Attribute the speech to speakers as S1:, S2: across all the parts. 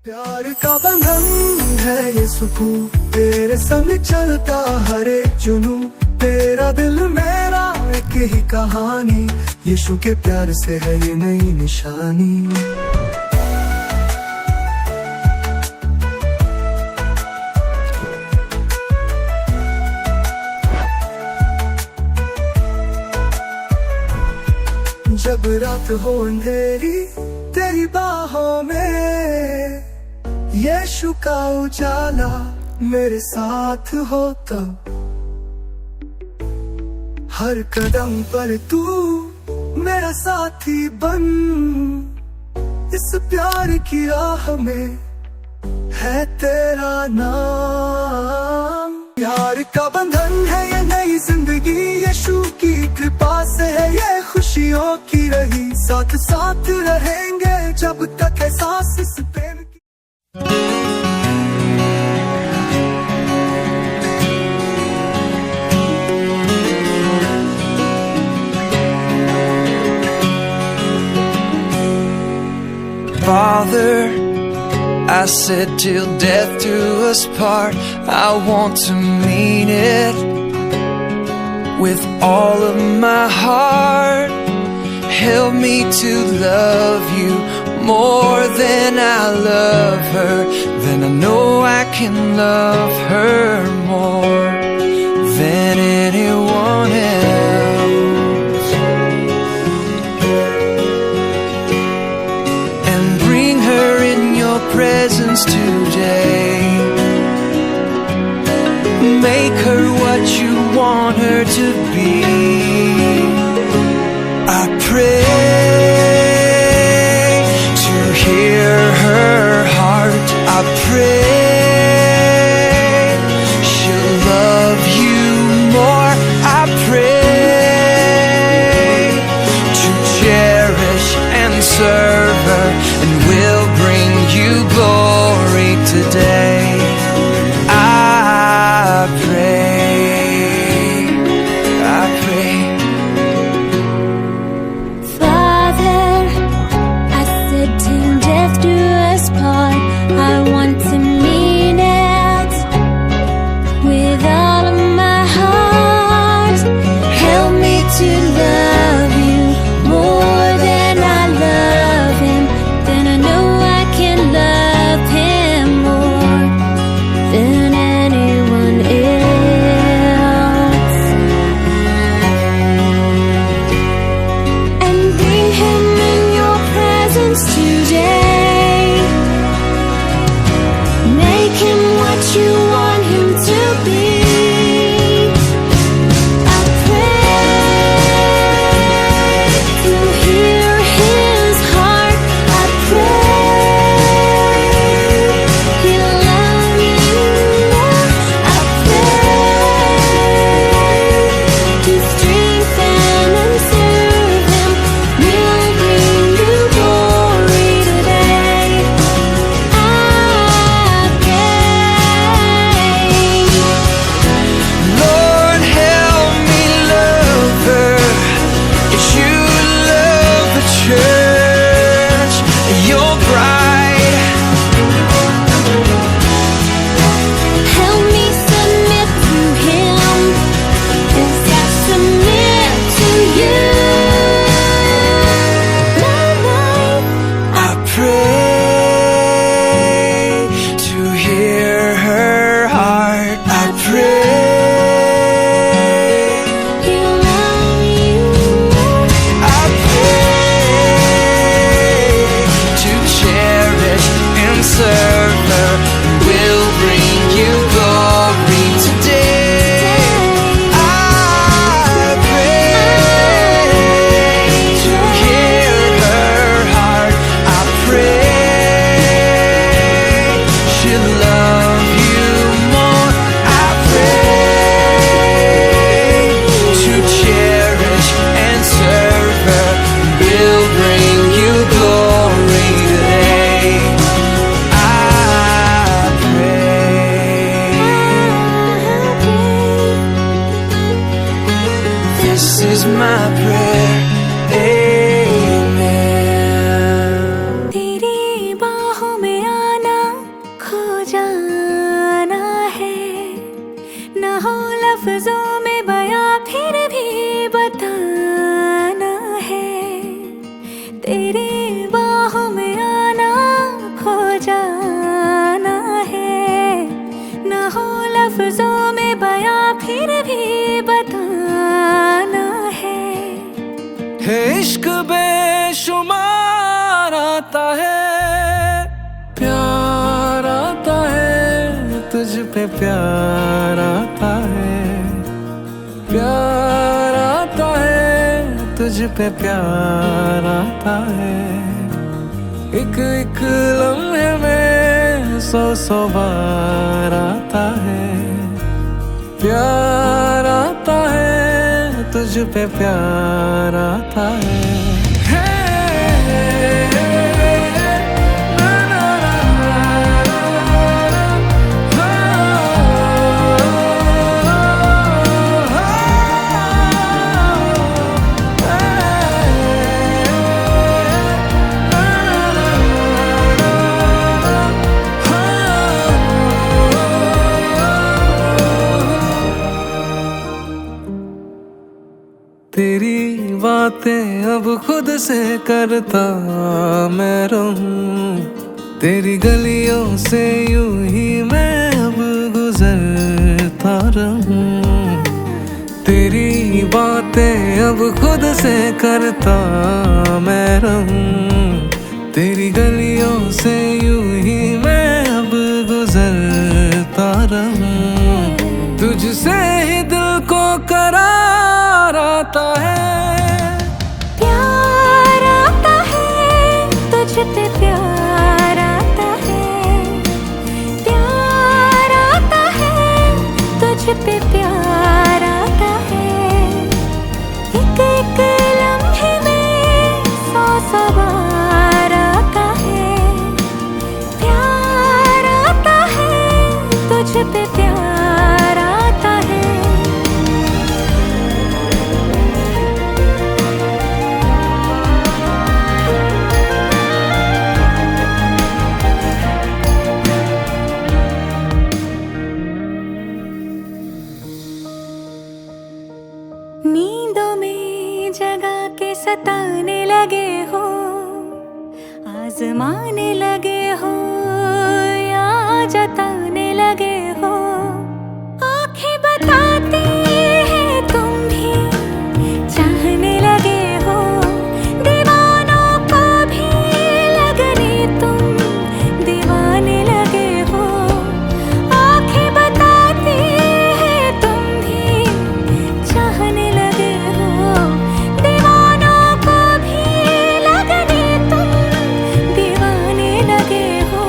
S1: प्यार का बंधन है ये सुकून, तेरे संग चलता हर एक जुनून, तेरा दिल मेरा एक ही कहानी, यीशु के प्यार से है ये नई निशानी। जब रात हो अंधेरी तेरी बाहों में, यीशु का उजाला मेरे साथ हो तब, हर कदम पर तू मेरा साथी बन, इस प्यार की राह में है तेरा नाम। प्यार का बंधन है ये नई जिंदगी, यीशु की कृपा से है ये खुशियों की रही, साथ साथ रहेंगे जब तक है सांस इस प्रेम की।
S2: Father, I said till death do us part, I want to mean it with all of my heart. Help me to love you more than I love her, then I know I can love her more than anyone else. And bring her in your presence today, make her what you want her to be. I pray to hear her heart, I pray she'll love you more, I pray to cherish and serve her, and will bring you glory today. I pray.
S3: तेरी बाहों में आना खो जाना है, ना हो लफ्जों में बयां फिर भी बताना है।
S2: इश्क बेशुमार आता है, प्यार आता है, तुझ पे प्यार आता है, प्यार आता है, तुझ पे प्यार आता है। एक एक लम्हे में सौ सौ बार आता है, प्यार आता है, तुझ पे प्यार आता है। तेरी बातें अब खुद से करता मैं रहूं, तेरी गलियों से यूं ही मैं अब गुजरता रहूं। तेरी बातें अब खुद से करता मैं रहूं, तेरी गलियों से यूं ही मैं अब गुजरता रहूं। तुझसे ही दिल को करार आता है,
S3: प्यार आता है, तुझ पे प्यार आता है, प्यार आता है, तुझ पे प्यार आता है। एक एक लम्हे में सौ सौ बार आता है, प्यार आता है, तुझ पे प्यार आता है। नींदों में जगा के सताने लगे हो, आजमाने लगे हो या जताने लगे हो। आंखें बताती हैं तुम भी चाहने लगे हो, दीवानों को भी लगने तुम दीवाने लगे हो। आंखें बताती हैं तुम भी चाहने लगे हो, दीवानों को भी लगने तुम दीवाने लगे हो।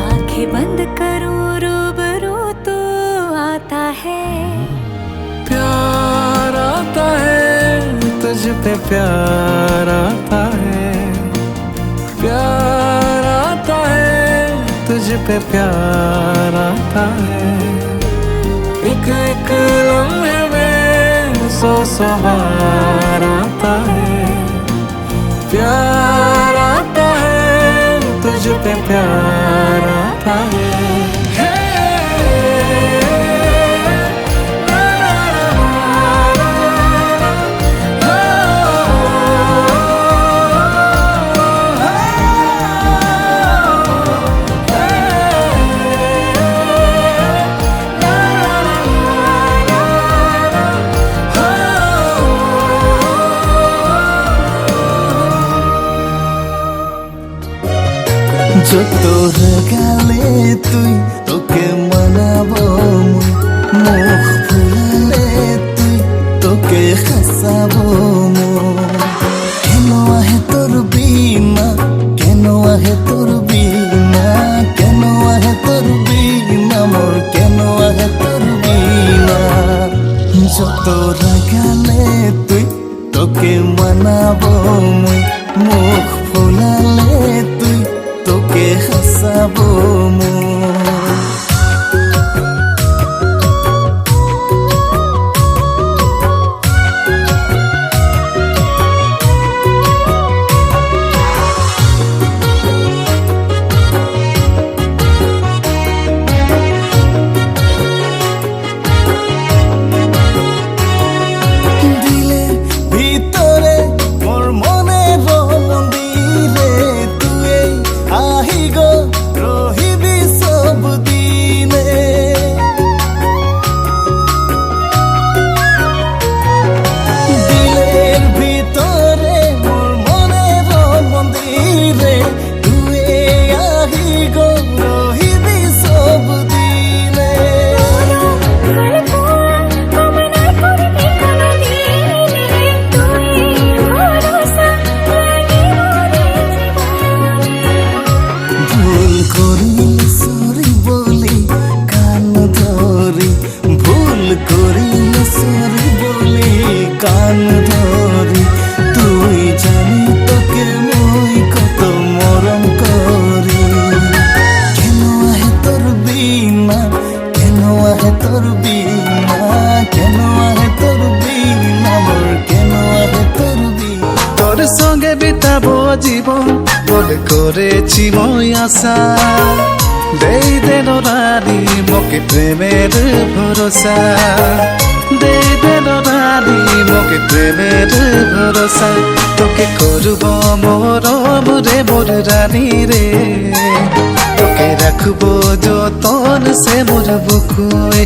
S3: आंखें बंद करो रूबरू तो आता है,
S2: प्यार आता है, तुझ पे प्यार आता है, प्यार आता है, तुझ पे प्यार आता है। एक एक लम्हे में सौ सौ बार आता है, प्यार आता है, तुझ पे प्यार आता है।
S1: যত গালে তুই তোকে মানাবো মুখ ফুলালে তুই তোকে হাসাবো কেন আহে তোর বিনা, কেন আহে তোর বিনা, কেন আহে তোর বিনা মোর, কেন আহে তোর বিনা। যত গালে তুই তোকে মানাবো মুখ ফুলালে তুই তোকে হাসাবো দিলে ভিতরে মোর মনে জীবন বলে করেছি মই আশা দেই দেন রানী মোকে প্রেমের ভরসা দেই দেন রানী মোকে প্রেমের ভরসা তোকে করব মরম রে মোর রানী রে তোকে রাখবো যতন সে মোর বুকুয়ে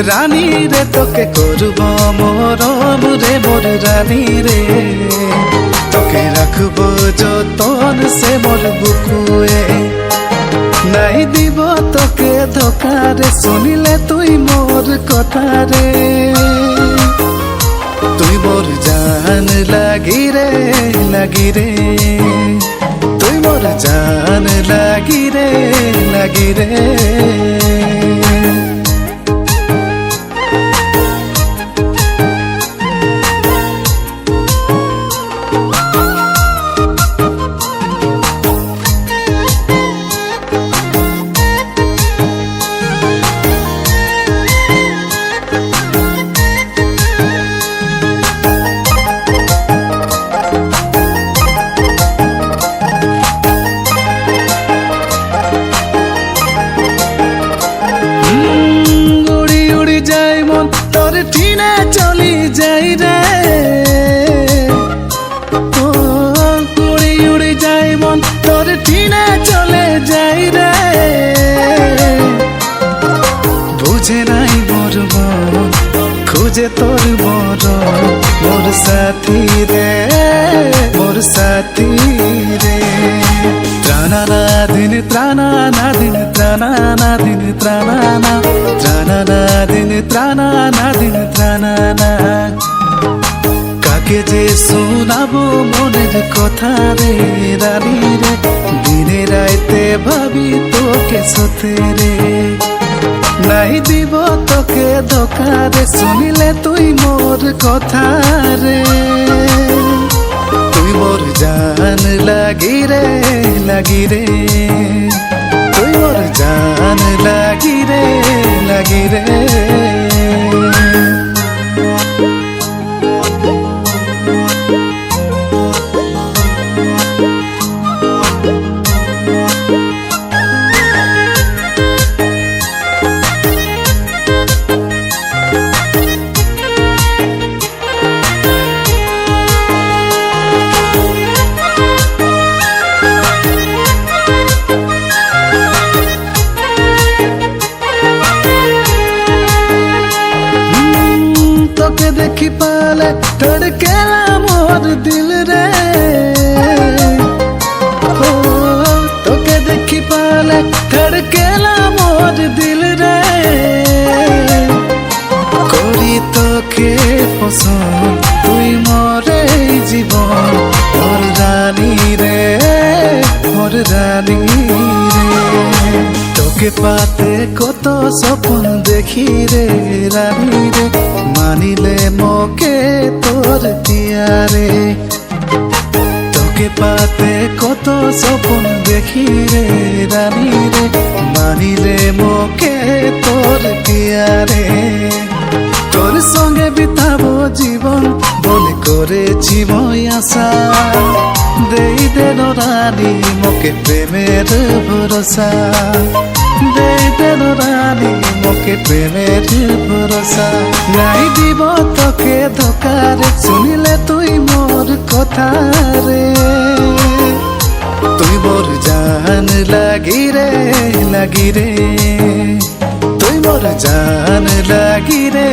S1: রানী রে তোকে করব মরম রে মোর রানী রে তোকে রাখবো যতন সে মোর বুকুয়ে নাই দিব তোকে ধোকা রে শুনিলে তুই মোর কথা রে তুই মোর জান লাগি রে তুই মোর জান লাগি রে তোর ঠিনে চলি যাই রে উড়ি উড়ি যাই মন তোর ঠিনে চলে যাই রে বুঝে নাই মোর মন খুঁজে তোর বড় মোর সাথী রে ত্রাণানা দিন ত্রাণানা দিন ত্রাণানা দিন ত্রাণানা দিন ত্রাণানা দিন ত্রাণানা কাকে যে শোনাবো মনের কথা রে রানী রে দিনে রাইতে ভাবি তোকে সতে রে নাই দিব তোকে ধোকা রে শুনিলে তুই মোর কথা রে তুই মোর জান লাগি রে তুই মোর জান লাগি রে তোকে দেখি পালে ধড়কেলা মোর দিল রে তোকে দেখি পালে ধড়কেলা মোর দিল রে করি তোকে পছন্দ তুই মোরে জীবন মোর রানী রে তোকে পাতে কত স্বপ্ন দেখি রে রানী রে মানিলে মোকে তোর তিয়ারে তোকে পাতে কত স্বপ্ন দেখি রে রানী রে মানিলে মোকে তোর তিয়ারে তোর সঙ্গে বিতাবো জীবন বলে করেছি মই আশা দেই দেন রানী মোকে প্রেমের ভরসা দেই দেন রানী মোকে প্রেমের ভরসা নাই দিব তোকে ধোকা রে শুনিলে তুই মোর কথা রে তুই মোর জান লাগি রে তুই মোর জান লাগি রে